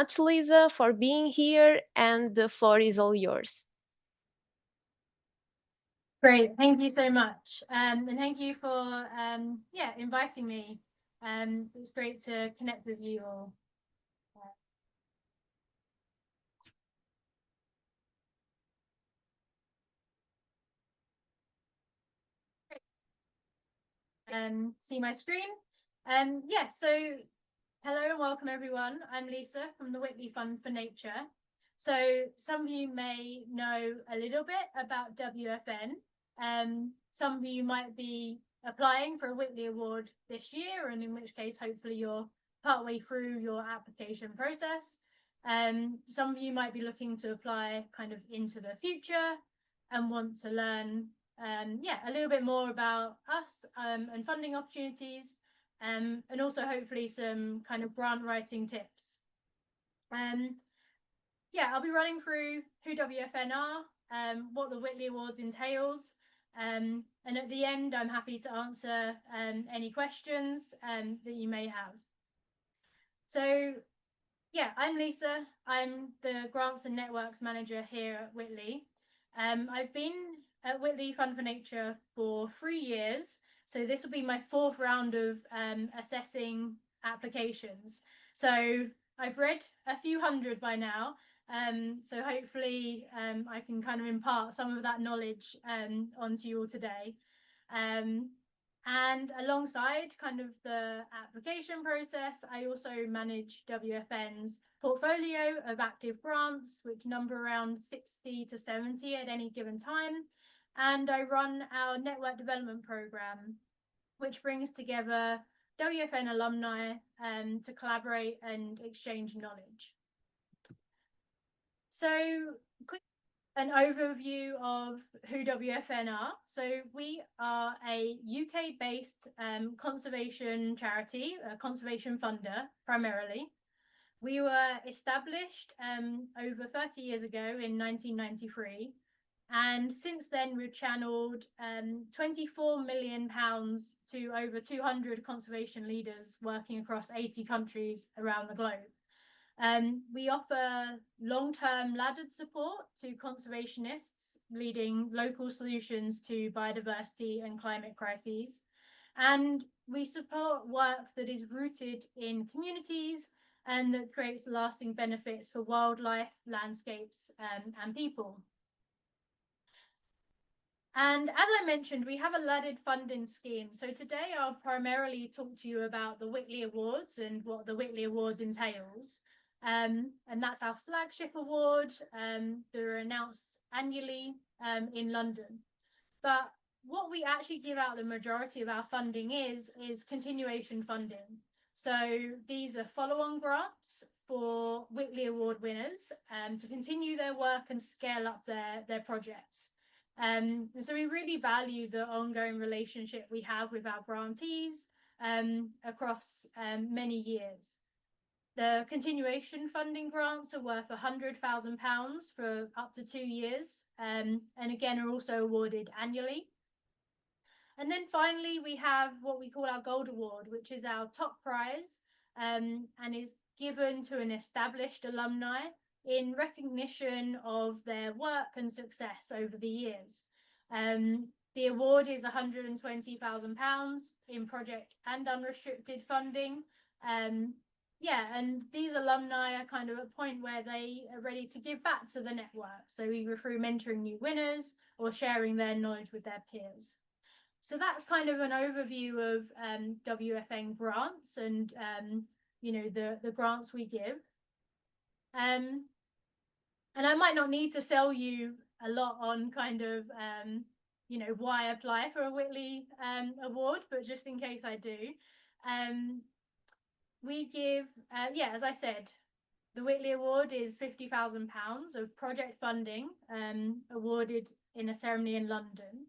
much, Lisa, for being here, and the floor is all yours. Great, thank you so much, and thank you for inviting me. It's great to connect with you all. See my screen. So hello and welcome everyone. I'm Lisa from the Whitley Fund for Nature. So some of you may know a little bit about WFN. Some of you might be applying for a Whitley Award this year, and in which case, hopefully you're partway through your application process. Some of you might be looking to apply kind of into the future and want to learn a little bit more about us and funding opportunities, and also hopefully some kind of grant writing tips. I'll be running through who WFN are, what the Whitley Awards entails, and at the end, I'm happy to answer any questions that you may have. So, I'm Lisa. I'm the Grants and Networks Manager here at Whitley. I've been at Whitley Fund for Nature for 3 years, so this will be my 4th round of assessing applications. So I've read a few hundred by now, so hopefully I can kind of impart some of that knowledge onto you all today. And alongside kind of the application process, I also manage WFN's portfolio of active grants, which number around 60 to 70 at any given time. And I run our network development program, which brings together WFN alumni to collaborate and exchange knowledge. So, quick an overview of who WFN are. So we are a UK-based conservation charity, a conservation funder primarily. We were established over 30 years ago in 1993. And since then, we've channeled £24 million to over 200 conservation leaders working across 80 countries around the globe. We offer long-term laddered support to conservationists, leading local solutions to biodiversity and climate crises. And we support work that is rooted in communities and that creates lasting benefits for wildlife, landscapes, and people. And as I mentioned, we have a laddered funding scheme. So today I'll primarily talk to you about the Whitley Awards and what the Whitley Awards entails. And that's our flagship award. They're announced annually in London. But what we actually give out the majority of our funding is continuation funding. So these are follow-on grants for Whitley Award winners to continue their work and scale up their projects. And so we really value the ongoing relationship we have with our grantees across many years. The continuation funding grants are worth £100,000 for up to 2 years, and again are also awarded annually. And then finally, we have what we call our Gold Award, which is our top prize and is given to an established alumni in recognition of their work and success over the years. The award is £120,000 in project and unrestricted funding. And these alumni are kind of at a point where they are ready to give back to the network. So either through mentoring new winners or sharing their knowledge with their peers. So that's kind of an overview of WFN grants and the grants we give. And I might not need to sell you a lot on kind of why apply for a Whitley Award, but just in case I do, we give as I said, the Whitley Award is £50,000 of project funding awarded in a ceremony in London.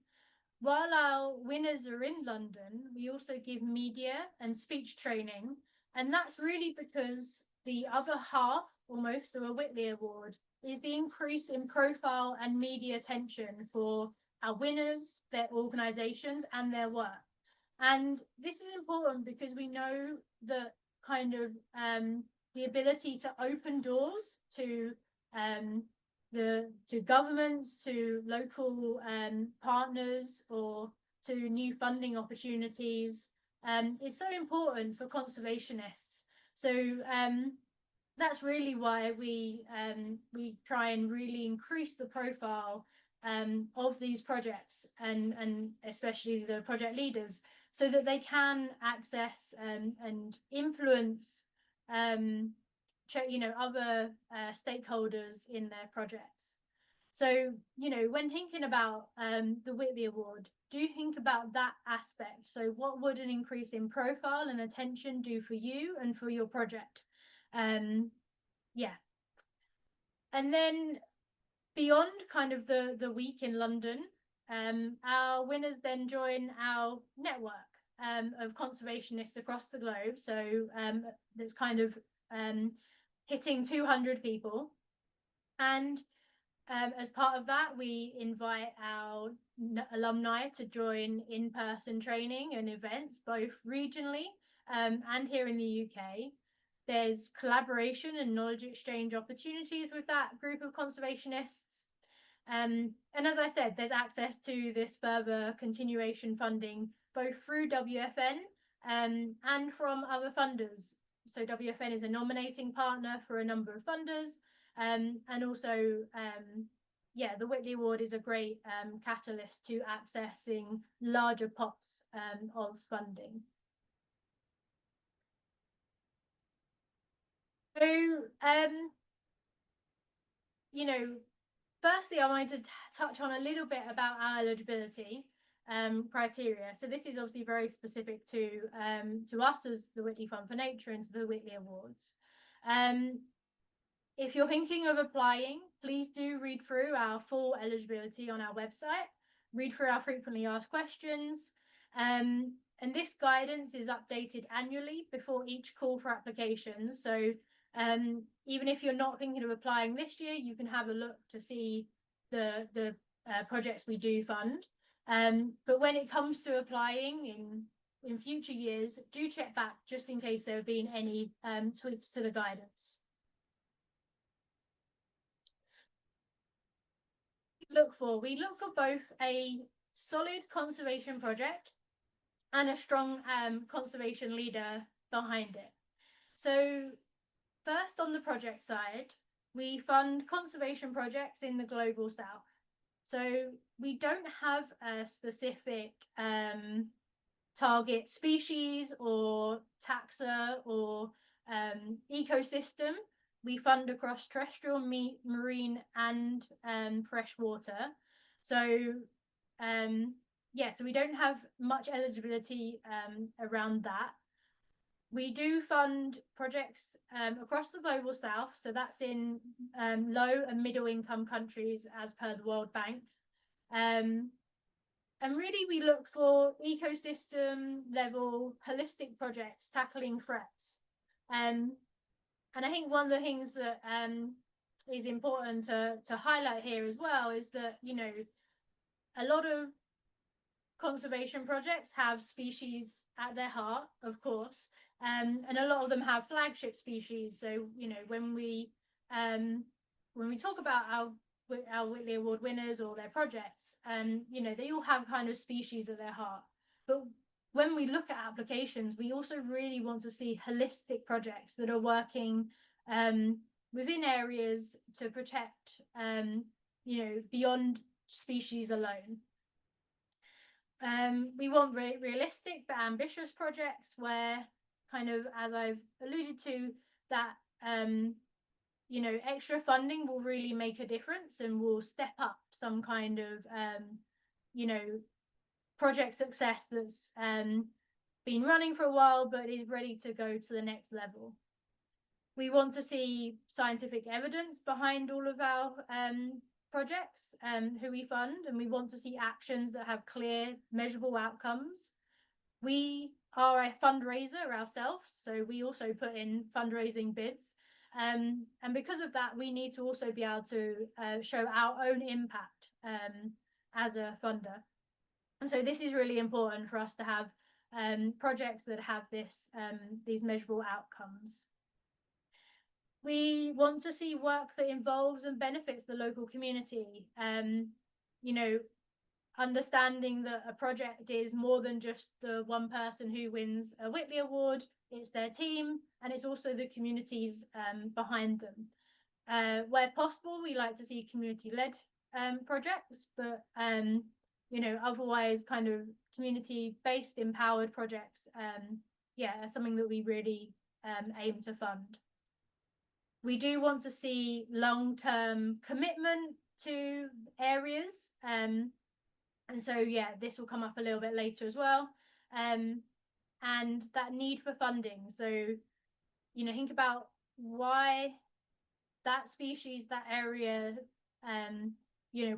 While our winners are in London, we also give media and speech training, and that's really because the other half, almost, of a Whitley Award is the increase in profile and media attention for our winners, their organisations, and their work. And this is important because we know that kind of the ability to open doors to governments, to local partners, or to new funding opportunities is so important for conservationists. So that's really why we try and really increase the profile of these projects, and especially the project leaders, so that they can access and influence other stakeholders in their projects. So, when thinking about the Whitley Award, do you think about that aspect? So what would an increase in profile and attention do for you and for your project? Yeah. And then beyond kind of the week in London, our winners then join our network of conservationists across the globe. So that's kind of hitting 200 people. And as part of that, we invite our alumni to join in-person training and events, both regionally and here in the UK. There's collaboration and knowledge exchange opportunities with that group of conservationists. And as I said, there's access to this further continuation funding, both through WFN and from other funders. So WFN is a nominating partner for a number of funders. And also, the Whitley Award is a great catalyst to accessing larger pots of funding. So, firstly, I wanted to touch on a little bit about our eligibility criteria. So this is obviously very specific to us as the Whitley Fund for Nature and to the Whitley Awards. If you're thinking of applying, please do read through our full eligibility on our website, read through our frequently asked questions, and this guidance is updated annually before each call for applications. So even if you're not thinking of applying this year, you can have a look to see the projects we do fund. But when it comes to applying in future years, do check back just in case there have been any tweaks to the guidance. We look for both a solid conservation project and a strong conservation leader behind it. So first, on the project side, we fund conservation projects in the global south. So we don't have a specific target species or taxa or ecosystem. We fund across terrestrial, marine, and freshwater. So so we don't have much eligibility around that. We do fund projects across the global south, so that's in low and middle income countries as per the World Bank. And really we look for ecosystem level holistic projects tackling threats. And I think one of the things that is important to highlight here as well is that, a lot of conservation projects have species at their heart, of course, and a lot of them have flagship species. So, when we talk about our Whitley Award winners or their projects, they all have kind of species at their heart. But when we look at applications, we also really want to see holistic projects that are working within areas to protect, beyond species alone. We want realistic but ambitious projects where, kind of, as I've alluded to, that extra funding will really make a difference and will step up some kind of project success that's been running for a while but is ready to go to the next level. We want to see scientific evidence behind all of our projects who we fund, and we want to see actions that have clear, measurable outcomes. We are a fundraiser ourselves, so we also put in fundraising bids. And because of that, we need to also be able to show our own impact as a funder. And so this is really important for us to have projects that have these measurable outcomes. We want to see work that involves and benefits the local community. You know, understanding that a project is more than just the one person who wins a Whitley Award, it's their team, and it's also the communities behind them. Where possible, we like to see community-led projects, but otherwise kind of community-based empowered projects, are something that we really aim to fund. We do want to see long-term commitment to areas. And so, this will come up a little bit later as well. And that need for funding. So, think about why that species, that area,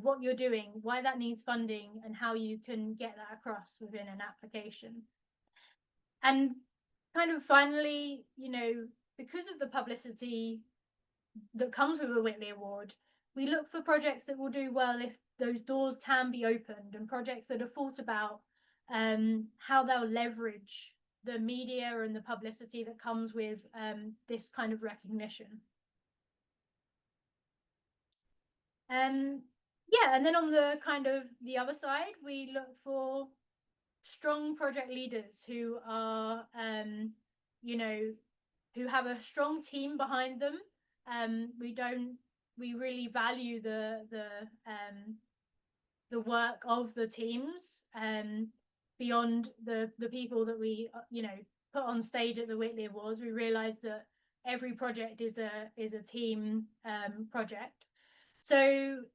what you're doing, why that needs funding, and how you can get that across within an application. And kind of finally, because of the publicity that comes with a Whitley Award, we look for projects that will do well if those doors can be opened, and projects that have thought about how they'll leverage the media and the publicity that comes with this kind of recognition. And then on the kind of the other side, we look for strong project leaders who are, who have a strong team behind them. We really value the work of the teams beyond the people that we put on stage at the Whitley Awards. We realize that every project is a team project. So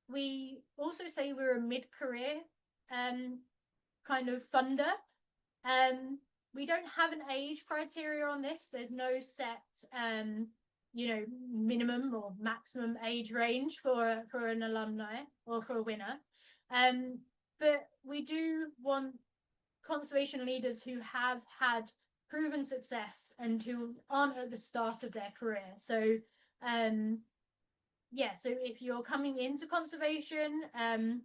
we also say we're a mid-career kind of funder. We don't have an age criteria on this. There's no set minimum or maximum age range for an alumni or for a winner. But we do want conservation leaders who have had proven success and who aren't at the start of their career. So so if you're coming into conservation and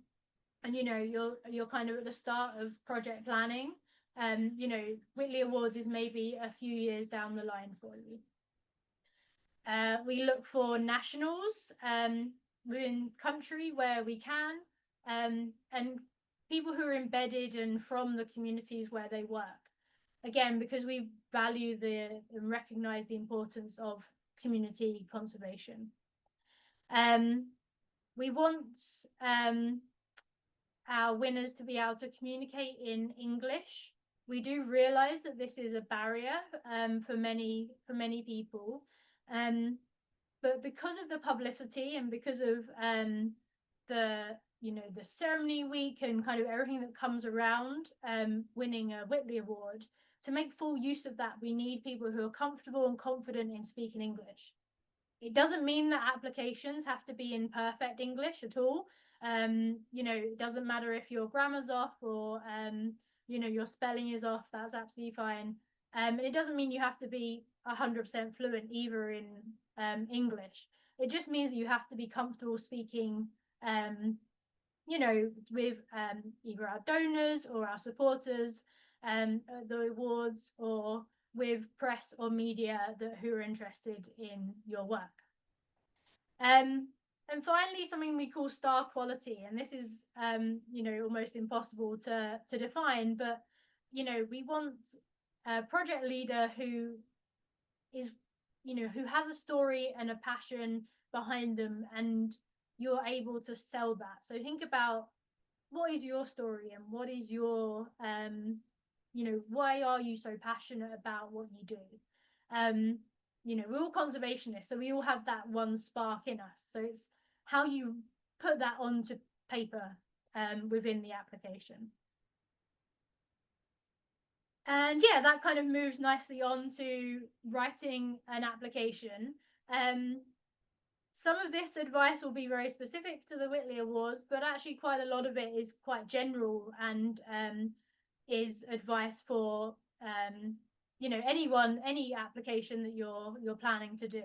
you're kind of at the start of project planning, Whitley Awards is maybe a few years down the line for you. We look for nationals within country where we can, and people who are embedded and from the communities where they work. Again, because we value and recognize the importance of community conservation. We want our winners to be able to communicate in English. We do realize that this is a barrier for many people. But because of the publicity and because of the ceremony week and kind of everything that comes around winning a Whitley Award, to make full use of that, we need people who are comfortable and confident in speaking English. It doesn't mean that applications have to be in perfect English at all. It doesn't matter if your grammar's off or your spelling is off. That's absolutely fine. And it doesn't mean you have to be 100% fluent either in English. It just means that you have to be comfortable speaking with either our donors or our supporters the awards, or with press or media who are interested in your work. And finally, something we call star quality, and this is almost impossible to define, but we want a project leader who is who has a story and a passion behind them, and you're able to sell that. So think about, what is your story and what is your why are you so passionate about what you do? We're all conservationists, so we all have that one spark in us. So it's how you put that onto paper within the application. And that kind of moves nicely on to writing an application. Some of this advice will be very specific to the Whitley Awards, but actually quite a lot of it is quite general and is advice for any application that you're planning to do.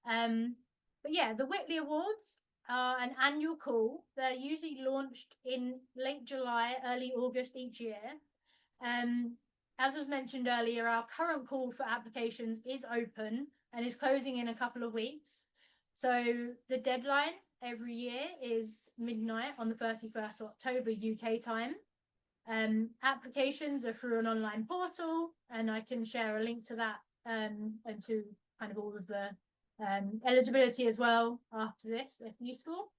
But the Whitley Awards are an annual call. They're usually launched in late July, early August each year. As was mentioned earlier, our current call for applications is open and is closing in a couple of weeks. So the deadline every year is midnight on the 31st of October UK time. Applications are through an online portal, and I can share a link to that and to kind of all of the eligibility as well after this, if useful.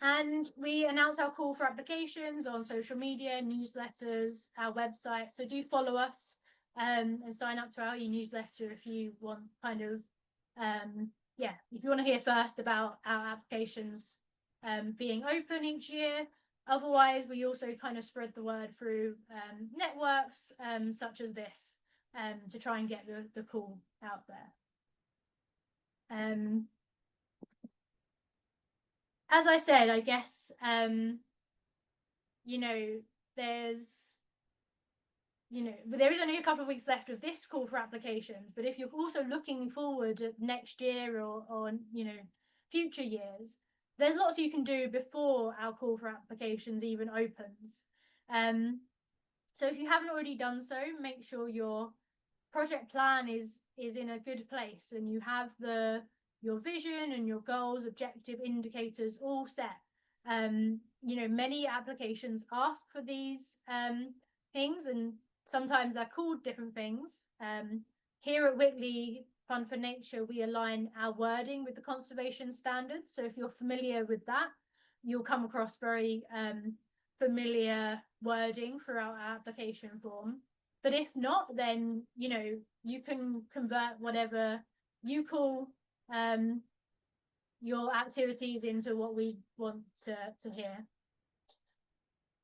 And we announce our call for applications on social media, newsletters, our website. So do follow us and sign up to our e-newsletter if you want kind of, if you want to hear first about our applications being open each year. Otherwise, we also kind of spread the word through networks such as this to try and get the call out there. As I said, I guess, there is only a couple of weeks left of this call for applications, but if you're also looking forward at next year or future years, there's lots you can do before our call for applications even opens. So if you haven't already done so, make sure your project plan is in a good place and you have your vision and your goals, objective indicators all set. Many applications ask for these things, and sometimes they're called different things. Here at Whitley Fund for Nature, we align our wording with the conservation standards. So if you're familiar with that, you'll come across very familiar wording for our application form. But if not, then you can convert whatever you call your activities into what we want to hear.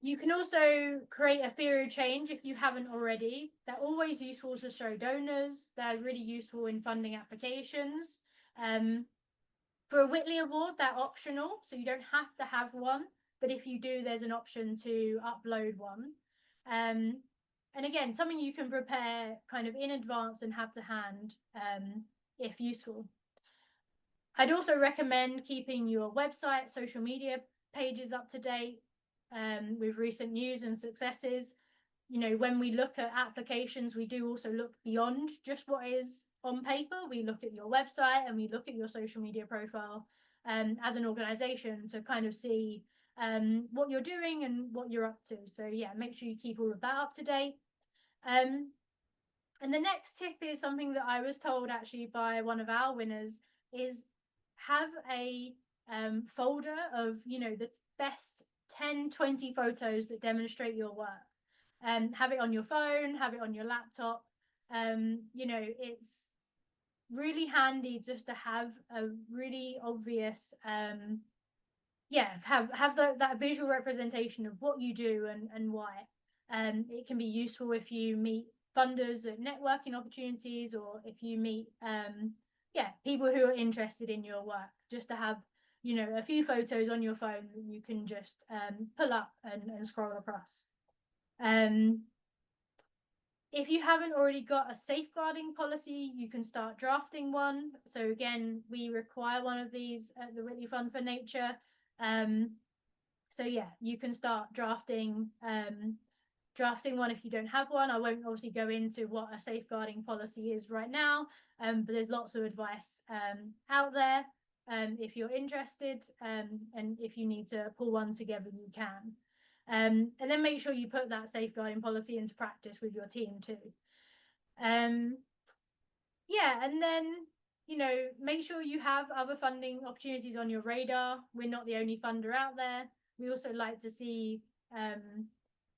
You can also create a theory of change if you haven't already. They're always useful to show donors. They're really useful in funding applications. For a Whitley Award, they're optional, so you don't have to have one. But if you do, there's an option to upload one. And again, something you can prepare kind of in advance and have to hand if useful. I'd also recommend keeping your website, social media pages up to date with recent news and successes. When we look at applications, we do also look beyond just what is on paper. We look at your website and we look at your social media profile as an organization to kind of see what you're doing and what you're up to. So yeah, make sure you keep all of that up to date. And the next tip is something that I was told actually by one of our winners, is have a folder of the best 10-20 photos that demonstrate your work. Have it on your phone, have it on your laptop. It's really handy just to have a really obvious have that visual representation of what you do and why. It can be useful if you meet funders at networking opportunities, or if you meet people who are interested in your work, just to have a few photos on your phone that you can just pull up and scroll across. If you haven't already got a safeguarding policy, you can start drafting one. So again, we require one of these at the Whitley Fund for Nature. So yeah, you can start drafting one if you don't have one. I won't obviously go into what a safeguarding policy is right now, but there's lots of advice out there if you're interested, and if you need to pull one together, you can. And then make sure you put that safeguarding policy into practice with your team too. And then make sure you have other funding opportunities on your radar. We're not the only funder out there. We also like to see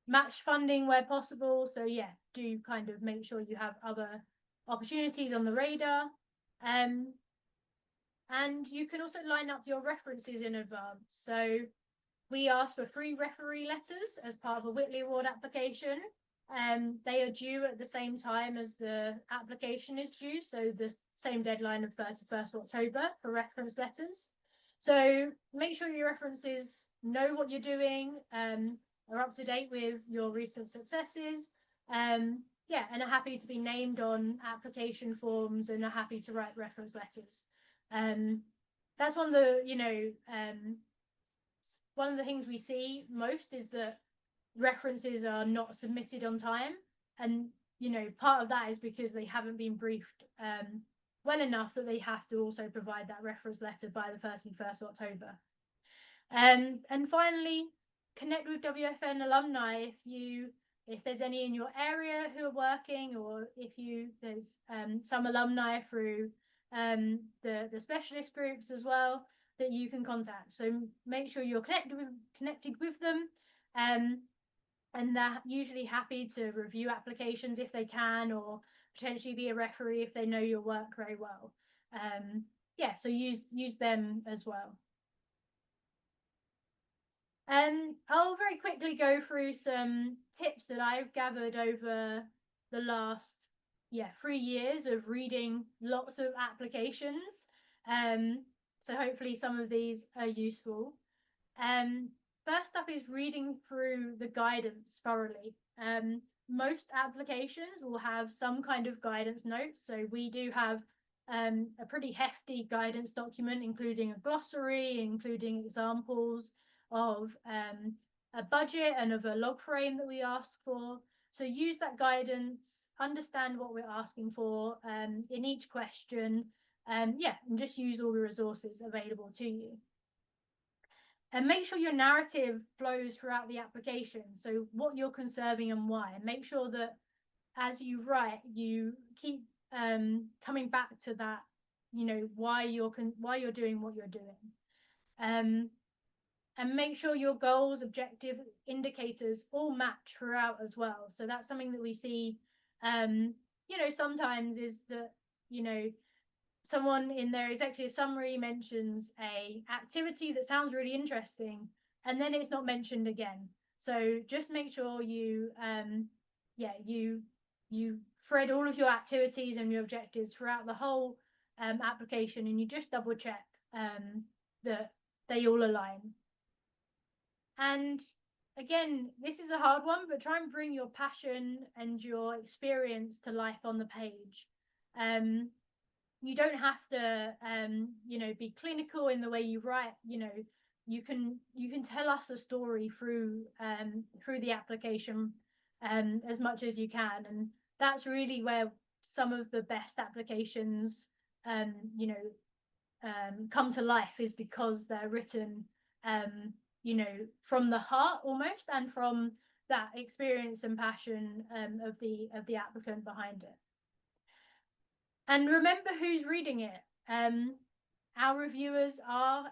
match funding where possible. So yeah, do kind of make sure you have other opportunities on the radar. And you can also line up your references in advance. So we ask for 3 referee letters as part of a Whitley Award application. They are due at the same time as the application is due, so the same deadline of 31st of October for reference letters. So make sure your references know what you're doing, are up to date with your recent successes, and are happy to be named on application forms and are happy to write reference letters. That's one of the things we see most is that references are not submitted on time, and part of that is because they haven't been briefed well enough that they have to also provide that reference letter by the 31st of October. And finally, connect with WFN alumni if there's any in your area who are working, or if there's some alumni through the specialist groups as well that you can contact. So make sure you're connected with them, and they're usually happy to review applications if they can, or potentially be a referee if they know your work very well. Yeah, so use them as well. I'll very quickly go through some tips that I've gathered over the last 3 years of reading lots of applications. So hopefully some of these are useful. First up is reading through the guidance thoroughly. Most applications will have some kind of guidance notes. So we do have a pretty hefty guidance document, including a glossary, including examples of a budget and of a log frame that we ask for. So use that guidance, understand what we're asking for in each question, and just use all the resources available to you. And make sure your narrative flows throughout the application. So what you're conserving and why. And make sure that as you write, you keep coming back to that, why you're doing what you're doing. And make sure your goals, objective, indicators all match throughout as well. So that's something that we see, sometimes is that, someone in their executive summary mentions a activity that sounds really interesting, and then it's not mentioned again. So just make sure you thread all of your activities and your objectives throughout the whole application, and you just double check that they all align. And again, this is a hard one, but try and bring your passion and your experience to life on the page. You don't have to, be clinical in the way you write. You can tell us a story through the application as much as you can, and that's really where some of the best applications, come to life, is because they're written, from the heart almost, and from that experience and passion of the applicant behind it. And remember who's reading it. Our reviewers are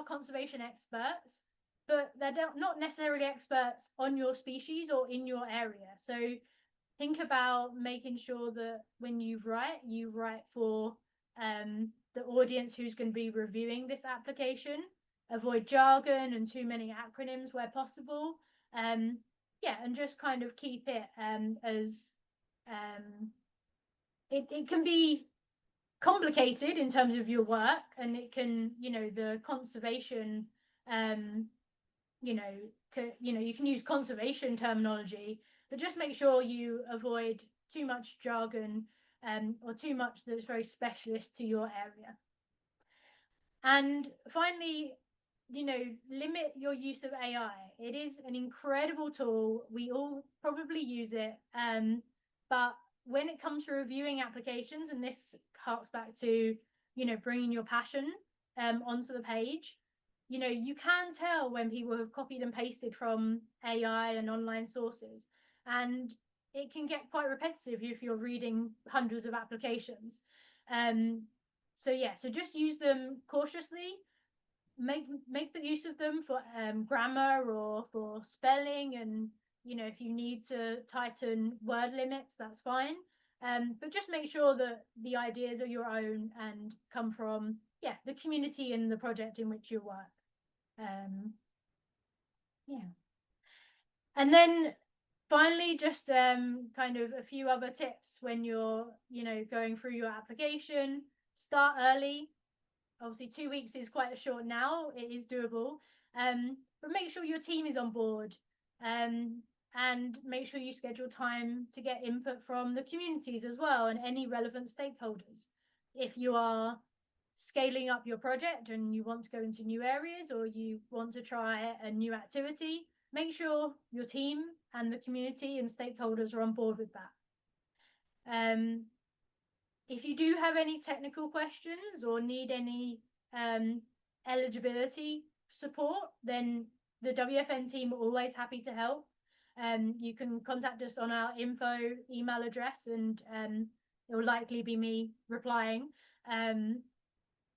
conservation experts, but they're not necessarily experts on your species or in your area. So think about making sure that when you write for the audience who's going to be reviewing this application. Avoid jargon and too many acronyms where possible. And just kind of keep it as it can be complicated in terms of your work, and it can, the conservation, you can use conservation terminology, but just make sure you avoid too much jargon or too much that's very specialist to your area. And finally, limit your use of AI. It is an incredible tool. We all probably use it. But when it comes to reviewing applications, and this harks back to, bringing your passion onto the page, you can tell when people have copied and pasted from AI and online sources. And it can get quite repetitive if you're reading hundreds of applications. So just use them cautiously. Make the use of them for grammar or for spelling, and if you need to tighten word limits, that's fine. But just make sure that the ideas are your own and come from the community and the project in which you work. And then finally, just kind of a few other tips when you're going through your application. Start early. Obviously 2 weeks is quite a short now. It is doable, but make sure your team is on board, and make sure you schedule time to get input from the communities as well, and any relevant stakeholders. If you are scaling up your project and you want to go into new areas, or you want to try a new activity, make sure your team and the community and stakeholders are on board with that. If you do have any technical questions or need any eligibility support, then the WFN team are always happy to help. You can contact us on our info email address, and it will likely be me replying.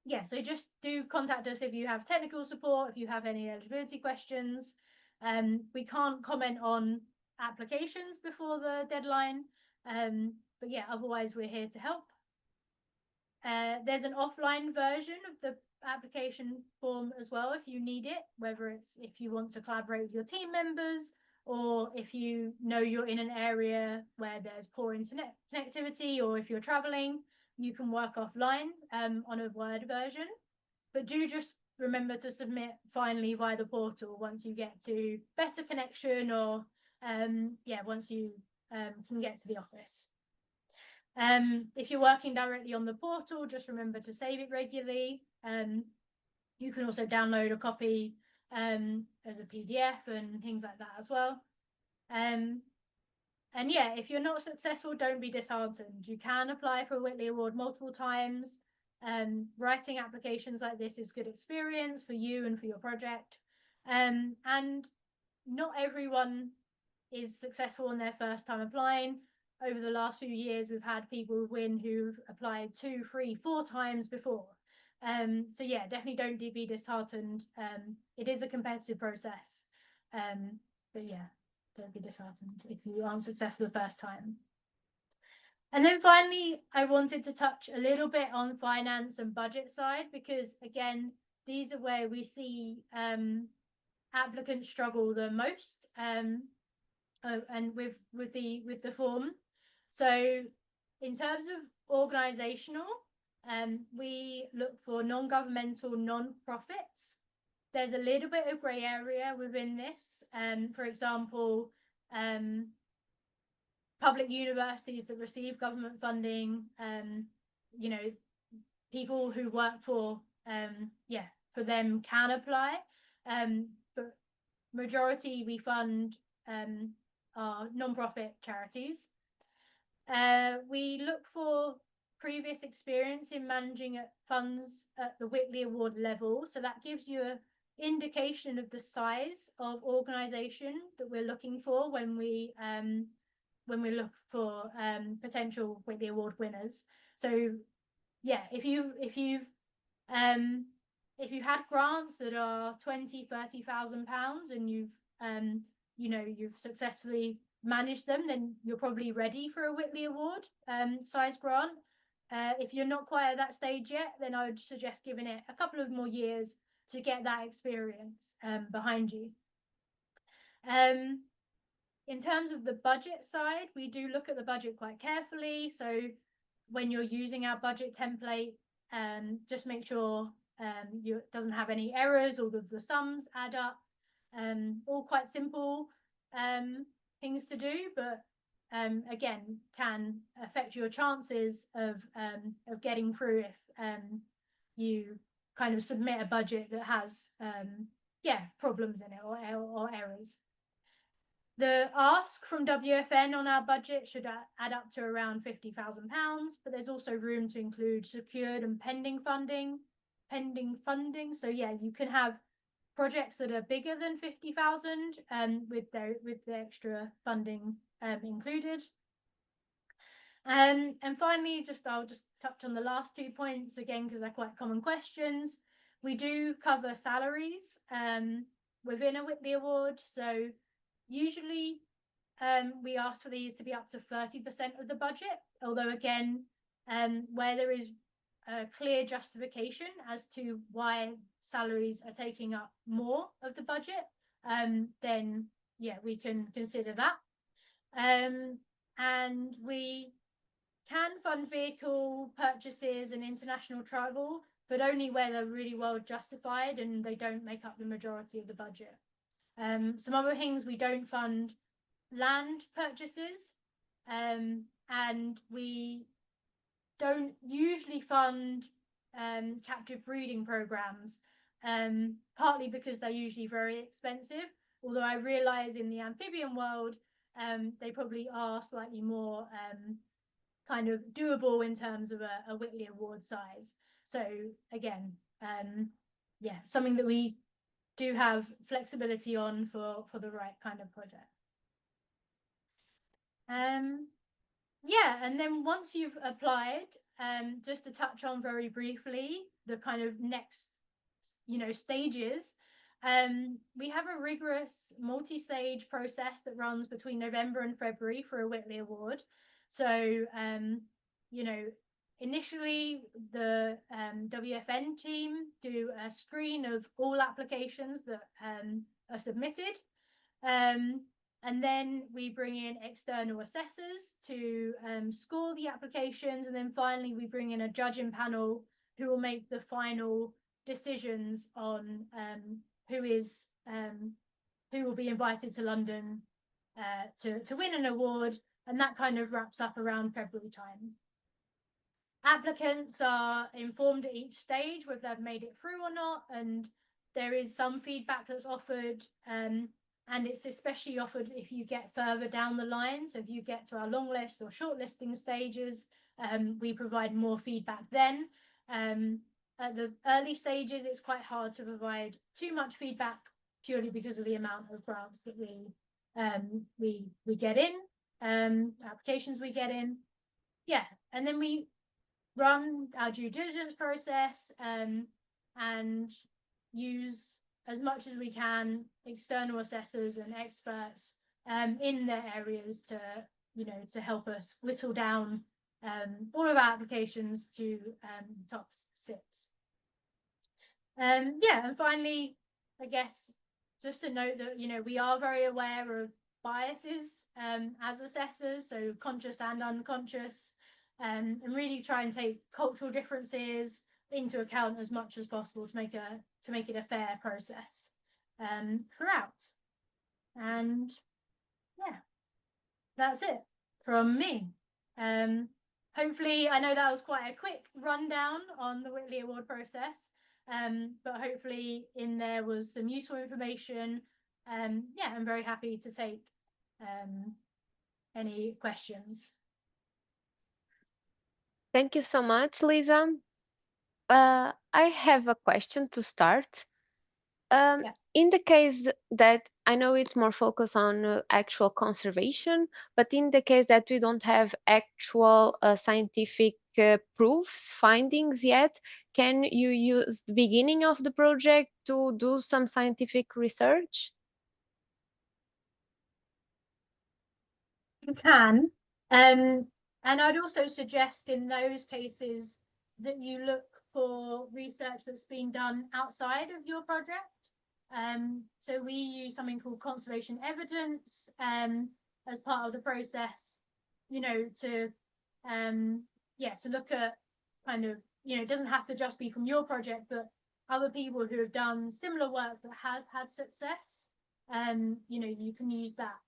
Yeah, so just do contact us if you have technical support, if you have any eligibility questions. We can't comment on applications before the deadline, but yeah, otherwise we're here to help. There's an offline version of the application form as well if you need it, whether it's if you want to collaborate with your team members, or if you know you're in an area where there's poor internet connectivity, or if you're traveling, you can work offline on a Word version. But do just remember to submit finally via the portal once you get to better connection, or yeah, once you can get to the office. If you're working directly on the portal, just remember to save it regularly. You can also download a copy as a PDF and things like that as well. And yeah, if you're not successful, don't be disheartened. You can apply for a Whitley Award multiple times. Writing applications like this is good experience for you and for your project. And not everyone is successful in their first time applying. Over the last few years, we've had people win who've applied 2, 3, 4 times before. So yeah, definitely don't be disheartened. It is a competitive process. But yeah, don't be disheartened if you aren't successful the first time. And then finally, I wanted to touch a little bit on finance and budget side, because again, these are where we see applicants struggle the most, and with the form. So in terms of organizational, we look for non-governmental non-profits. There's a little bit of gray area within this. For example, public universities that receive government funding, you know, people who work for them can apply. But majority we fund are non-profit charities. We look for previous experience in managing funds at the Whitley Award level, so that gives you an indication of the size of organisation that we're looking for when we look for potential Whitley Award winners. So yeah, if you've had grants that are £20,000-30,000 and you've successfully managed them, then you're probably ready for a Whitley Award size grant. If you're not quite at that stage yet, then I would suggest giving it a couple of more years to get that experience behind you. In terms of the budget side, we do look at the budget quite carefully. So when you're using our budget template, just make sure it doesn't have any errors, all of the sums add up. All quite simple things to do, but again, can affect your chances of getting through if you kind of submit a budget that has problems in it or errors. The ask from WFN on our budget should add up to around £50,000, but there's also room to include secured and pending funding. So yeah, you can have projects that are bigger than 50,000 with the extra funding included. And finally, I'll just touch on the last 2 points again, because they're quite common questions. We do cover salaries within a Whitley Award. So usually we ask for these to be up to 30% of the budget, although again, where there is a clear justification as to why salaries are taking up more of the budget, then yeah, we can consider that. And we can fund vehicle purchases and international travel, but only where they're really well justified and they don't make up the majority of the budget. Some other things, we don't fund land purchases, and we don't usually fund captive breeding programs, partly because they're usually very expensive, although I realize in the amphibian world they probably are slightly more kind of doable in terms of a Whitley Award size. So again, yeah, something that we do have flexibility on for the right kind of project. Yeah, and then once you've applied, just to touch on very briefly the kind of next, stages. We have a rigorous multi-stage process that runs between November and February for a Whitley Award. So, initially the WFN team do a screen of all applications that are submitted. And then we bring in external assessors to score the applications. And then finally, we bring in a judging panel who will make the final decisions on who will be invited to London to win an award. And that kind of wraps up around February time. Applicants are informed at each stage whether they've made it through or not. And there is some feedback that's offered. And it's especially offered if you get further down the line. So if you get to our long list or shortlisting stages, we provide more feedback then. At the early stages, it's quite hard to provide too much feedback purely because of the amount of grants that we get in, applications we get in. Yeah, and then we run our due diligence process and use as much as we can external assessors and experts in their areas to help us whittle down all of our applications to top 6. Yeah, and finally, I guess just to note that we are very aware of biases as assessors, so conscious and unconscious, and really try and take cultural differences into account as much as possible to make it a fair process throughout. And yeah, that's it from me. Hopefully, I know that was quite a quick rundown on the Whitley Award process, but hopefully in there was some useful information. Yeah, I'm very happy to take any questions. Thank you so much, Lisa. I have a question to start. Yeah. In the case that I know it's more focused on actual conservation, but in the case that we don't have actual scientific proofs, findings yet, can you use the beginning of the project to do some scientific research? You can. And I'd also suggest in those cases that you look for research that's been done outside of your project. So we use something called conservation evidence as part of the process, to look at kind of, it doesn't have to just be from your project, but other people who have done similar work that have had success. You can use that.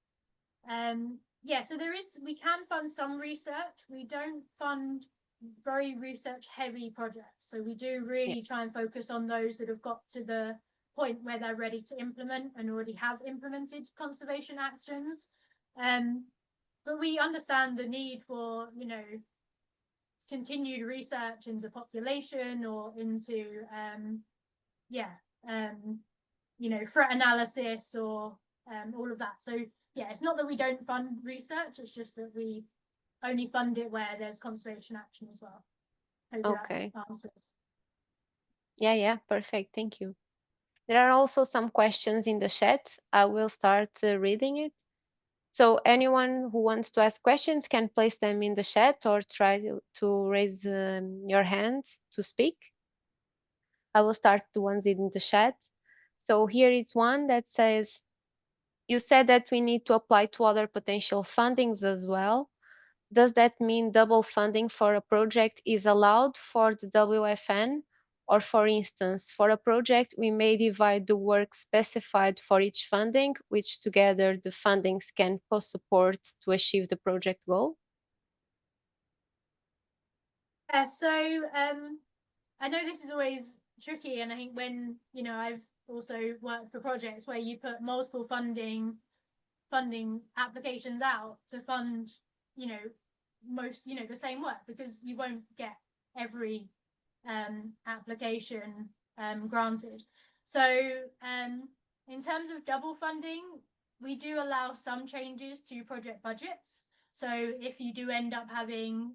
Yeah, so we can fund some research. We don't fund very research heavy projects. So we do really try and focus on those that have got to the point where they're ready to implement and already have implemented conservation actions. But we understand the need for, continued research into population or into, threat analysis or all of that. So yeah, it's not that we don't fund research, it's just that we only fund it where there's conservation action as well. Hope Okay. that answers. Yeah, perfect. Thank you. There are also some questions in the chat. I will start reading it. So anyone who wants to ask questions can place them in the chat or try to raise your hands to speak. I will start the ones in the chat. So here is one that says, you said that we need to apply to other potential fundings as well. Does that mean double funding for a project is allowed for the WFN? Or for instance, for a project, we may divide the work specified for each funding, which together the fundings can co-support to achieve the project goal? Yeah, so I know this is always tricky, and I think when, I've also worked for projects where you put multiple funding applications out to fund, most, the same work, because you won't get every application granted. So in terms of double funding, we do allow some changes to project budgets. So if you do end up having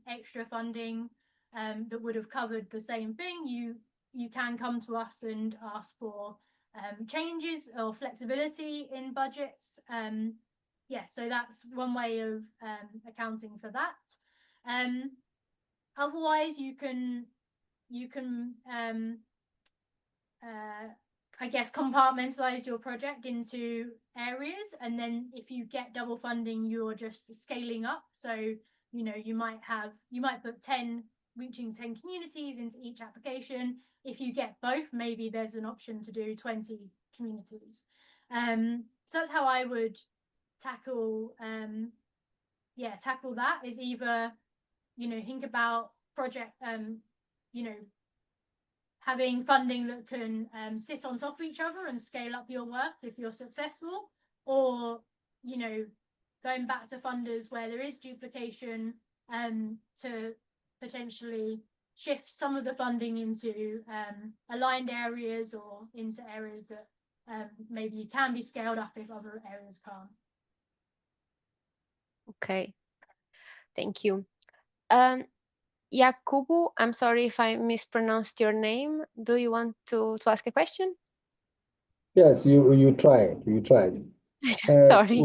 extra funding that would have covered the same thing, you can come to us and ask for changes or flexibility in budgets. Yeah, so that's one way of accounting for that. Otherwise, you can I guess compartmentalize your project into areas, and then if you get double funding, you're just scaling up. So you might put 10 reaching 10 communities into each application. If you get both, maybe there's an option to do 20 communities. So that's how I would tackle that. Is either think about project having funding that can sit on top of each other and scale up your work if you're successful, or going back to funders where there is duplication to potentially shift some of the funding into aligned areas or into areas that maybe can be scaled up if other areas can't. Okay, thank you. Yakubu, I'm sorry if I mispronounced your name. Do you want to ask a question? Yes, you tried. You tried. Sorry.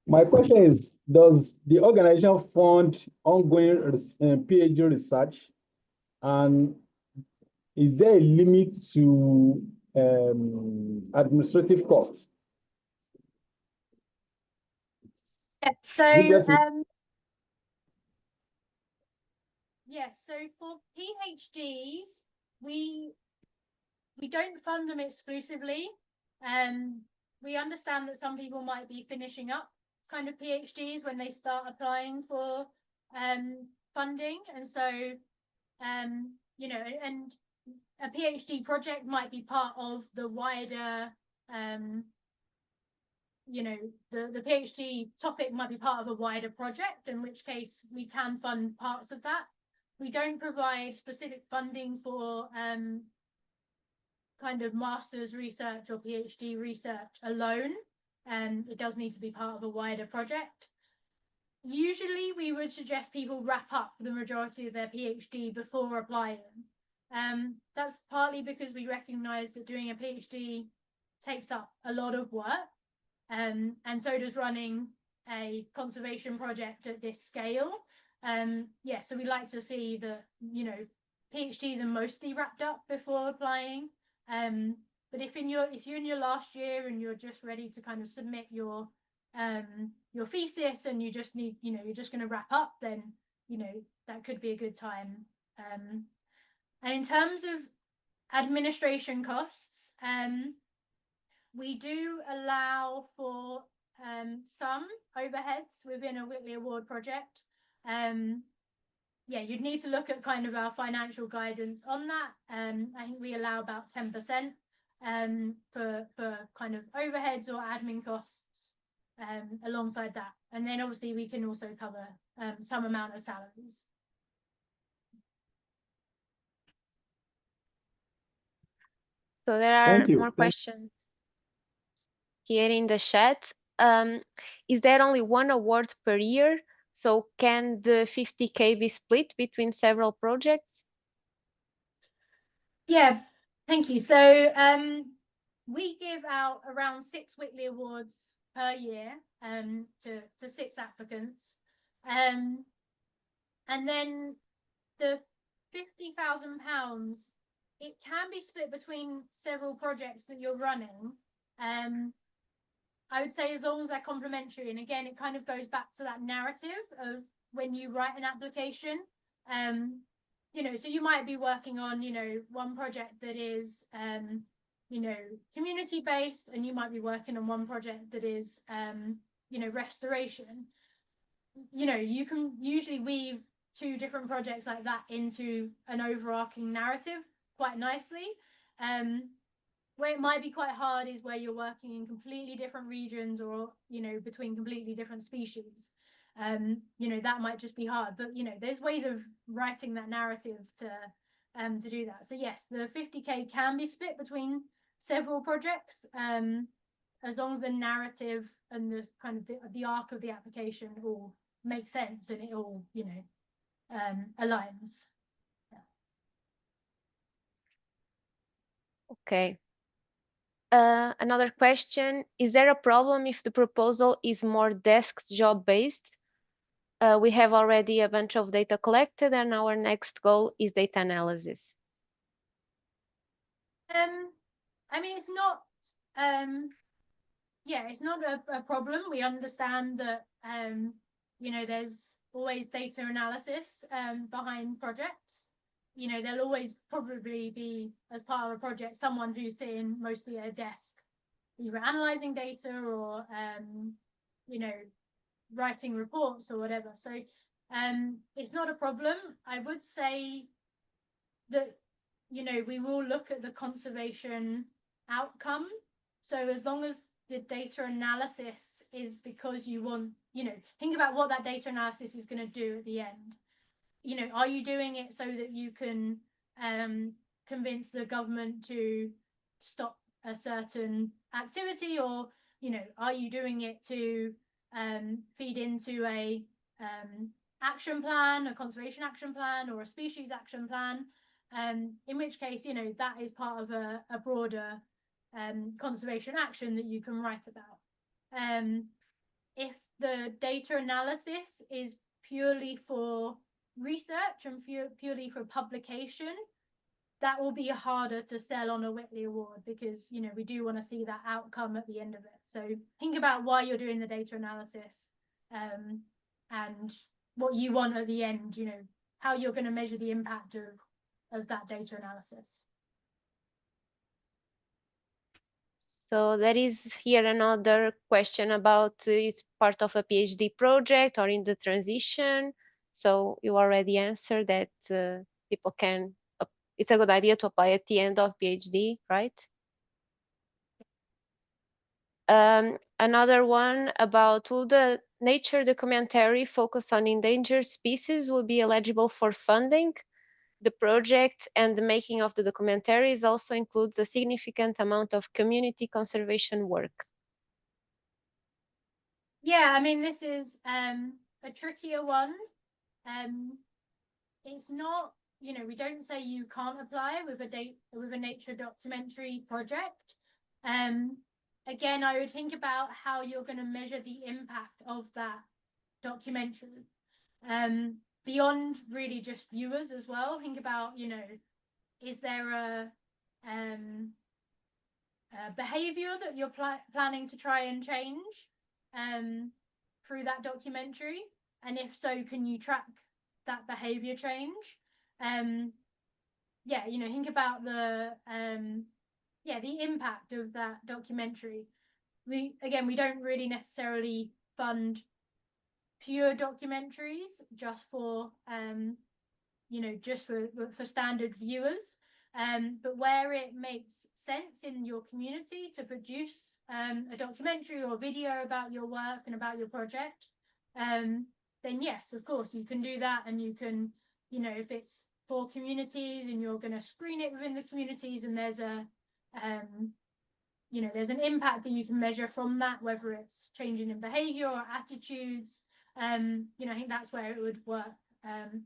My question is, does the organization fund ongoing PhD research, and is there a limit to administrative costs? Yeah, so so for PhDs, we don't fund them exclusively. We understand that some people might be finishing up kind of PhDs when they start applying for funding, and so and a PhD project might be part of the wider the PhD topic might be part of a wider project, in which case we can fund parts of that. We don't provide specific funding for kind of master's research or PhD research alone. It does need to be part of a wider project. Usually we would suggest people wrap up the majority of their PhD before applying. That's partly because we recognize that doing a PhD takes up a lot of work, and so does running a conservation project at this scale. So we like to see that PhDs are mostly wrapped up before applying. But if you're in your last year and you're just ready to kind of submit your thesis and you just need you're just going to wrap up, then that could be a good time. And in terms of administration costs, we do allow for some overheads within a Whitley Award project. You'd need to look at kind of our financial guidance on that. I think we allow about 10% for kind of overheads or admin costs alongside that. And then obviously we can also cover some amount of salaries. So there are more questions here in the chat. Is there only one award per year? So can the 50K be split between several projects? Yeah, thank you. So we give out around 6 Whitley Awards per year to 6 applicants. And then the £50,000, it can be split between several projects that you're running. I would say as long as they're complementary. And again, it kind of goes back to that narrative of when you write an application. So you might be working on, one project that is, community based, and you might be working on one project that is, restoration. You can usually weave 2 different projects like that into an overarching narrative quite nicely. Where it might be quite hard is where you're working in completely different regions or, between completely different species. you know, that might just be hard. But you know, there's ways of writing that narrative to do that. So yes, the 50K can be split between several projects, as long as the narrative and the kind of the arc of the application all makes sense and it all, you know, aligns. Okay. Another question, is there a problem if the proposal is more desk job based? We have already a bunch of data collected and our next goal is data analysis. I mean, it's not, yeah, it's not a problem. We understand that, you know, there's always data analysis behind projects. You know, there'll always probably be, as part of a project, someone who's sitting mostly at a desk, either analyzing data or, you know, writing reports or whatever. So it's not a problem. I would say that, you know, we will look at the conservation outcome. So as long as the data analysis is because you want, you know, think about what that data analysis is going to do at the end. You know, are you doing it so that you can convince the government to stop a certain activity, or, you know, are you doing it to feed into a action plan, a conservation action plan, or a species action plan? In which case, you know, that is part of a broader conservation action that you can write about. If the data analysis is purely for research and purely for publication, that will be harder to sell on a Whitley Award, because, you know, we do want to see that outcome at the end of it. So think about why you're doing the data analysis, and what you want at the end, you know, how you're going to measure the impact of that data analysis. So there is here another question about it's part of a PhD project or in the transition. So you already answered that people can, it's a good idea to apply at the end of PhD, right? Another one about, will the nature documentary focus on endangered species will be eligible for funding? The project and the making of the documentaries also includes a significant amount of community conservation work. Yeah, I mean, this is a trickier one. It's not, you know, we don't say you can't apply with a nature documentary project. Again, I would think about how you're going to measure the impact of that documentary. Beyond really just viewers as well, think about, you know, is there a behavior that you're planning to try and change through that documentary? And if so, can you track that behavior change? Yeah, you know, think about the impact of that documentary. We don't really necessarily fund pure documentaries just for you know, just for standard viewers. But where it makes sense in your community to produce a documentary or video about your work and about your project, then yes, of course, you can do that. And you can, you know, if it's for communities and you're going to screen it within the communities, and there's a, you know, there's an impact that you can measure from that, whether it's changing in behavior or attitudes, you know, I think that's where it would work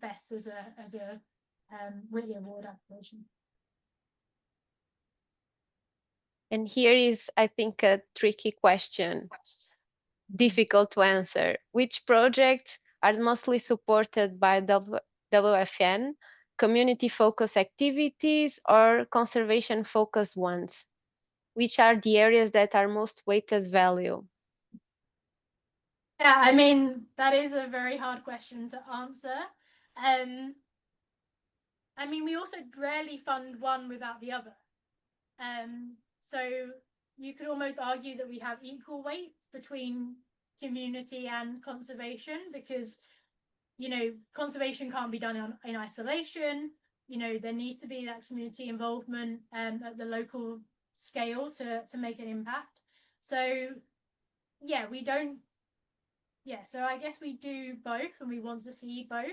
best as a Whitley Award application. And here is, I think, a tricky question, difficult to answer. Which projects are mostly supported by WFN, community-focused activities, or conservation-focused ones? Which are the areas that are most weighted value? Yeah, I mean, that is a very hard question to answer. I mean, we also rarely fund one without the other. So you could almost argue that we have equal weight between community and conservation, because, you know, conservation can't be done in isolation. You know, there needs to be that community involvement at the local scale to make an impact. So yeah, we don't yeah, so I guess we do both and we want to see both.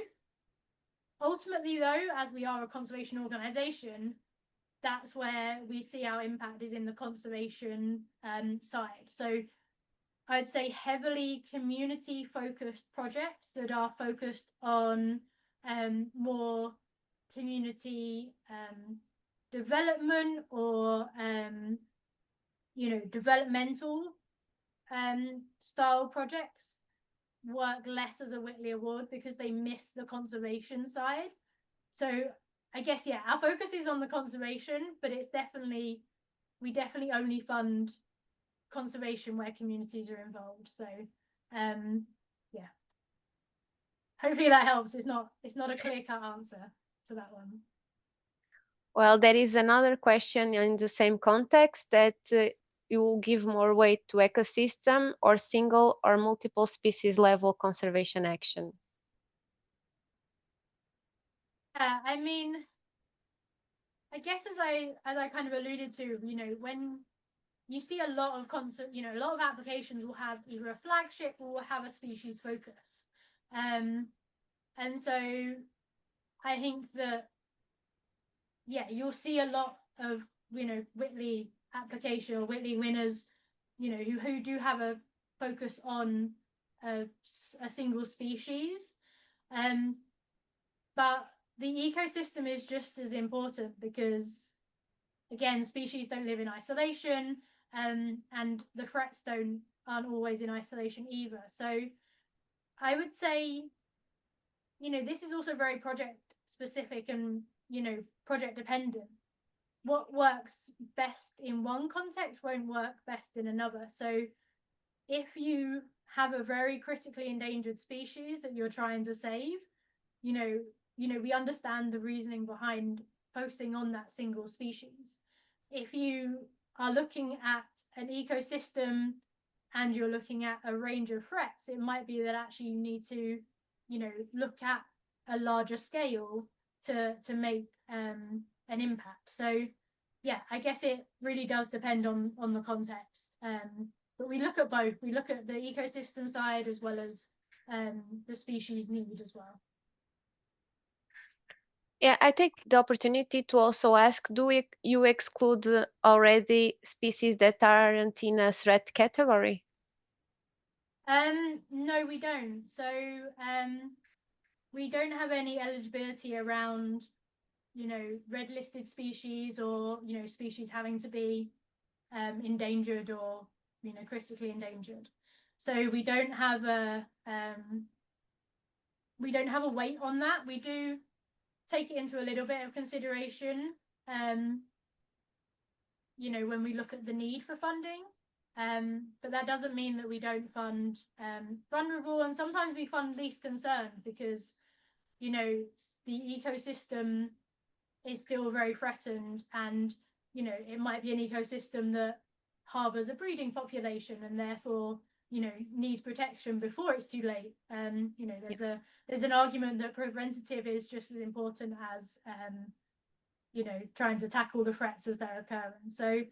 Ultimately, though, as we are a conservation organisation, that's where we see our impact is in the conservation side. So I'd say heavily community focused projects that are focused on more community development or developmental style projects work less as a Whitley Award because they miss the conservation side. So I guess, yeah, our focus is on the conservation, but we definitely only fund conservation where communities are involved. So yeah, hopefully that helps. It's not a clear-cut answer to that one. Well, there is another question in the same context that you will give more weight to ecosystem or single or multiple species level conservation action. I mean, I guess as I kind of alluded to, when you see a lot of a lot of applications will have either a flagship or will have a species focus. And so I think that, yeah, you'll see a lot of, Whitley application or Whitley winners, who do have a focus on a single species. But the ecosystem is just as important because, again, species don't live in isolation, and the threats aren't always in isolation either. So I would say, this is also very project specific and, project dependent. What works best in one context won't work best in another. So if you have a very critically endangered species that you're trying to save, we understand the reasoning behind focusing on that single species. If you are looking at an ecosystem and you're looking at a range of threats, it might be that actually you need to, look at a larger scale to make an impact. So yeah, I guess it really does depend on the context. But we look at both. We look at the ecosystem side as well as the species need as well. Yeah, I take the opportunity to also ask, you exclude already species that aren't in a threat category? No, we don't. So we don't have any eligibility around, red listed species or, species having to be endangered or, critically endangered. So we don't have a weight on that. We do take it into a little bit of consideration, when we look at the need for funding. But that doesn't mean that we don't fund vulnerable, and sometimes we fund least concerned because, the ecosystem is still very threatened, and, it might be an ecosystem that harbors a breeding population and therefore, needs protection before it's too late. There's an argument that preventative is just as important as trying to tackle the threats as they're occurring. So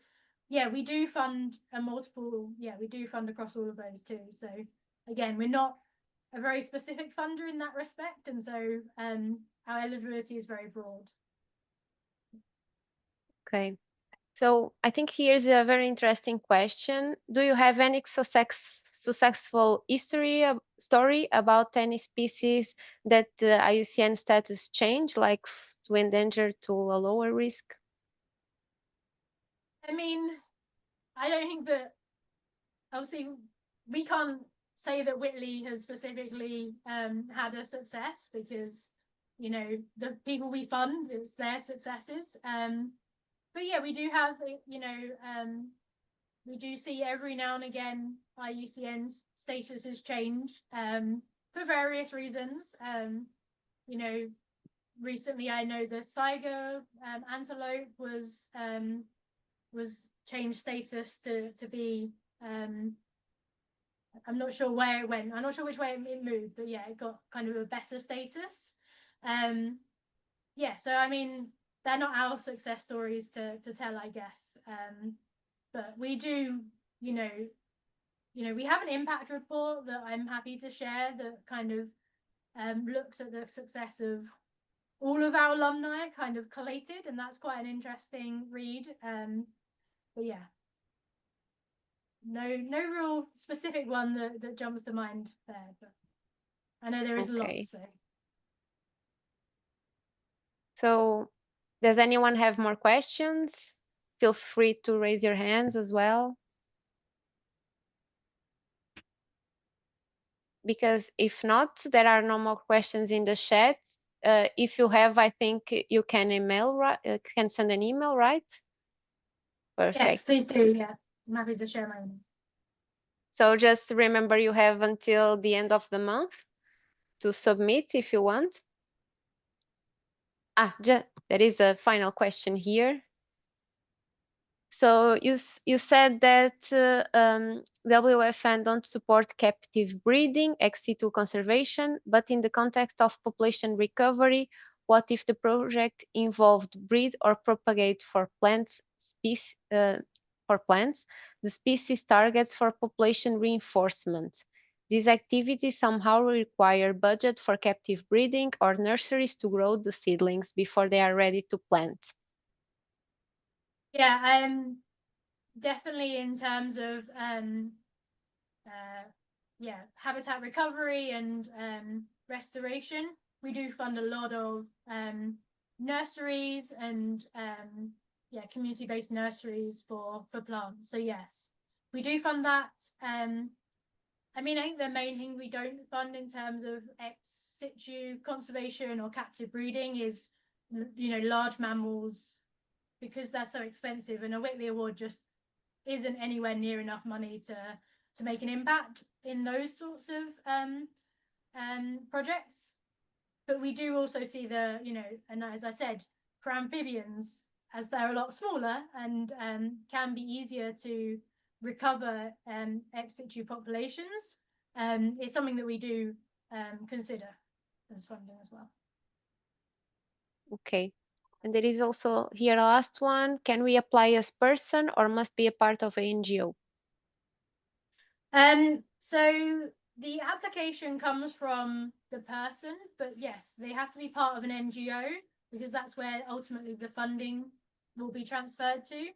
yeah, we do fund we do fund across all of those too. So again, we're not a very specific funder in that respect, and so our eligibility is very broad. Okay. So I think here's a very interesting question. Do you have any successful story about any species that IUCN status changed, like to endangered to a lower risk? I mean, I don't think that, obviously, we can't say that Whitley has specifically had a success because, the people we fund, it's their successes. But yeah, we do have, we do see every now and again IUCN's status has changed for various reasons. Recently I know the Saiga antelope was changed status to be, I'm not sure where it went. I'm not sure which way it moved, but yeah, it got kind of a better status. Yeah, so I mean, they're not our success stories to tell, I guess. But we do, we have an impact report that I'm happy to share that kind of looks at the success of all of our alumni kind of collated, and that's quite an interesting read. But yeah, no real specific one that jumps to mind there, but I know there is a lot. So does anyone have more questions? Feel free to raise your hands as well. Because if not, there are no more questions in the chat. If you have, I think you can can send an email, right? Perfect. Yes, please do. Yeah, I'm happy to share my email. So just remember, you have until the end of the month to submit if you want. There is a final question here. So you said that WFN don't support captive breeding, ex situ conservation, but in the context of population recovery, what if the project involved breed or propagate for plants species the species targets for population reinforcement? These activities somehow require budget for captive breeding or nurseries to grow the seedlings before they are ready to plant. Yeah, definitely in terms of habitat recovery and restoration, we do fund a lot of nurseries and community-based nurseries for plants. So yes, we do fund that. I mean, I think the main thing we don't fund in terms of ex situ conservation or captive breeding is, large mammals, because they're so expensive, and a Whitley Award just isn't anywhere near enough money to make an impact in those sorts of projects. But we do also see and as I said, for amphibians, as they're a lot smaller and can be easier to recover ex situ populations, it's something that we do consider as funding as well. Okay. And there is also here a last one. Can we apply as person or must be a part of an NGO? So the application comes from the person, but yes, they have to be part of an NGO because that's where ultimately the funding will be transferred to.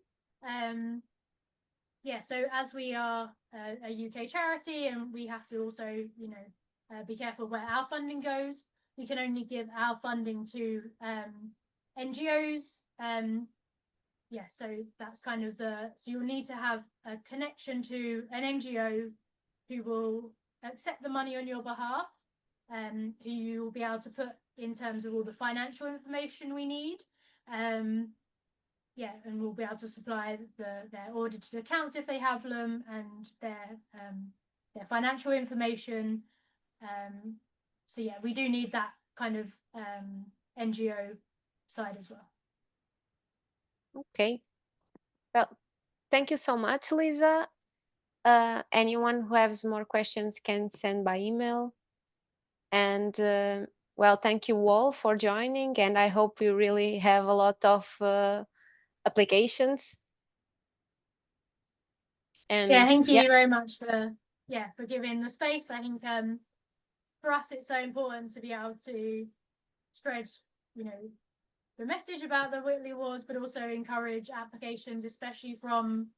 So as we are a UK charity and we have to also, be careful where our funding goes, we can only give our funding to NGOs. So that's kind of so you'll need to have a connection to an NGO who will accept the money on your behalf, who you will be able to put in terms of all the financial information we need. And we'll be able to supply their audited accounts if they have them, and their financial information. We do need that kind of NGO side as well. Okay. Well, thank you so much, Lisa. Anyone who has more questions can send by email. And well, thank you all for joining, and I hope you really have a lot of applications. And thank you very much for giving the space. I think for us it's so important to be able to spread, the message about the Whitley Awards, but also encourage applications, especially from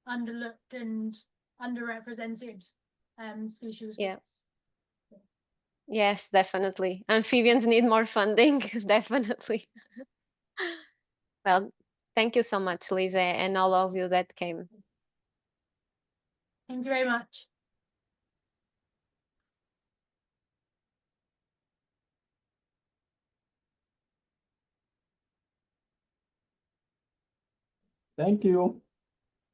underlooked and underrepresented species. Yes, definitely. Amphibians need more funding, definitely. Well, thank you so much, Lisa, and all of you that came. Thank you very much. Thank you.